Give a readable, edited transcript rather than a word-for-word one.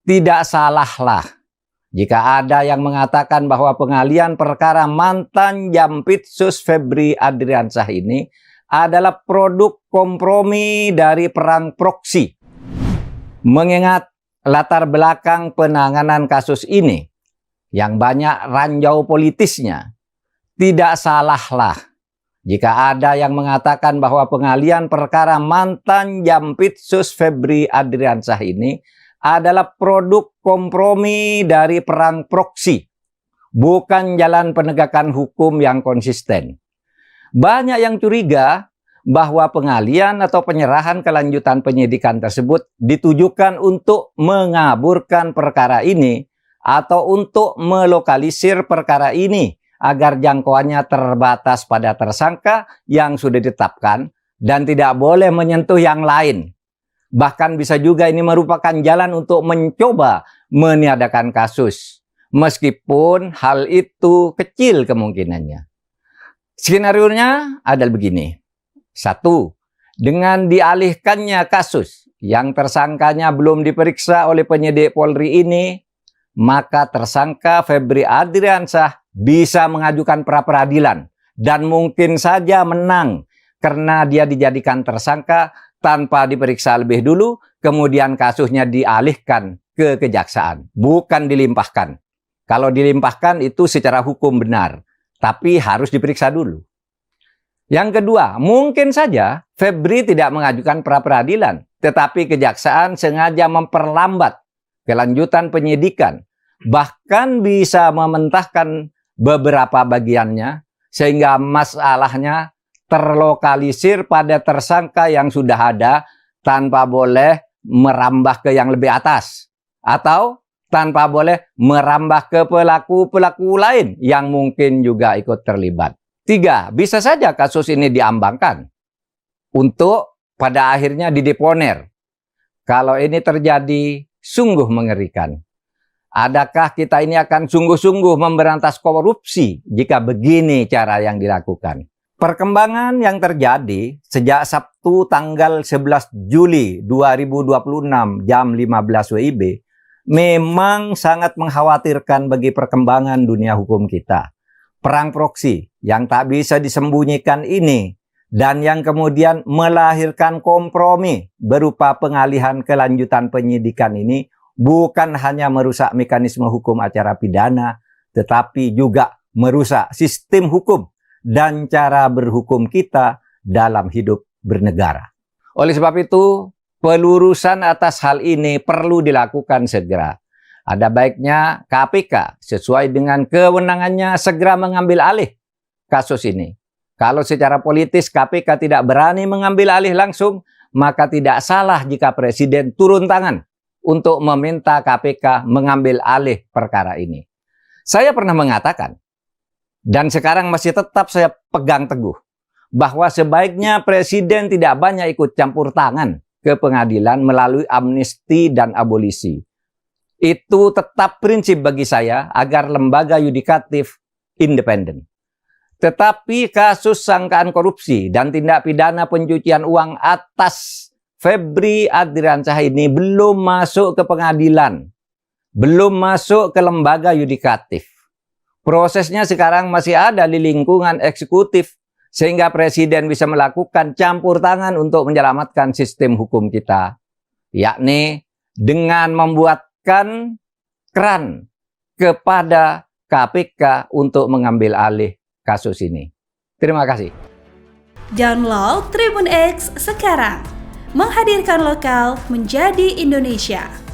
Tidak salahlah jika ada yang mengatakan bahwa pengalihan perkara mantan Jampitsus Febri Adriansyah ini adalah produk kompromi dari perang proksi. Mengingat latar belakang penanganan kasus ini yang banyak ranjau politisnya, tidak salahlah jika ada yang mengatakan bahwa pengalihan perkara mantan Jampitsus Febri Adriansyah ini adalah produk kompromi dari perang proksi, bukan jalan penegakan hukum yang konsisten. Banyak yang curiga bahwa pengalihan atau penyerahan kelanjutan penyidikan tersebut ditujukan untuk mengaburkan perkara ini atau untuk melokalisir perkara ini agar jangkauannya terbatas pada tersangka yang sudah ditetapkan dan tidak boleh menyentuh yang lain. Bahkan bisa juga ini merupakan jalan untuk mencoba meniadakan kasus, meskipun hal itu kecil kemungkinannya. Skenarionya adalah begini. 1. Dengan dialihkannya kasus yang tersangkanya belum diperiksa oleh penyidik Polri ini, maka tersangka Febri Adriansyah bisa mengajukan pra-peradilan dan mungkin saja menang karena dia dijadikan tersangka tanpa diperiksa lebih dulu, kemudian kasusnya dialihkan ke kejaksaan, bukan dilimpahkan. Kalau dilimpahkan itu secara hukum benar, tapi harus diperiksa dulu. Yang kedua, mungkin saja Febri tidak mengajukan pra-peradilan, tetapi kejaksaan sengaja memperlambat kelanjutan penyidikan, bahkan bisa mementahkan beberapa bagiannya, sehingga masalahnya terlokalisir pada tersangka yang sudah ada tanpa boleh merambah ke yang lebih atas atau tanpa boleh merambah ke pelaku-pelaku lain yang mungkin juga ikut terlibat. 3. Bisa saja kasus ini diambangkan untuk pada akhirnya dideponer. Kalau ini terjadi, sungguh mengerikan. Adakah kita ini akan sungguh-sungguh memberantas korupsi jika begini cara yang dilakukan? Perkembangan yang terjadi sejak Sabtu tanggal 11 Juli 2026 jam 15 WIB memang sangat mengkhawatirkan bagi perkembangan dunia hukum kita. Perang proksi yang tak bisa disembunyikan ini dan yang kemudian melahirkan kompromi berupa pengalihan kelanjutan penyidikan ini bukan hanya merusak mekanisme hukum acara pidana, tetapi juga merusak sistem hukum dan cara berhukum kita dalam hidup bernegara. Oleh sebab itu, pelurusan atas hal ini perlu dilakukan segera. Ada baiknya KPK sesuai dengan kewenangannya segera mengambil alih kasus ini. Kalau secara politis KPK tidak berani mengambil alih langsung, maka tidak salah jika Presiden turun tangan untuk meminta KPK mengambil alih perkara ini. Saya pernah mengatakan, dan sekarang masih tetap saya pegang teguh, bahwa sebaiknya Presiden tidak banyak ikut campur tangan ke pengadilan melalui amnesti dan abolisi. Itu tetap prinsip bagi saya agar lembaga yudikatif independen. Tetapi kasus sangkaan korupsi dan tindak pidana pencucian uang atas Febri Adriansyah ini belum masuk ke pengadilan, belum masuk ke lembaga yudikatif. Prosesnya sekarang masih ada di lingkungan eksekutif, sehingga Presiden bisa melakukan campur tangan untuk menyelamatkan sistem hukum kita, yakni dengan membuatkan keran kepada KPK untuk mengambil alih kasus ini. Terima kasih. Download Tribun X sekarang, menghadirkan lokal menjadi Indonesia.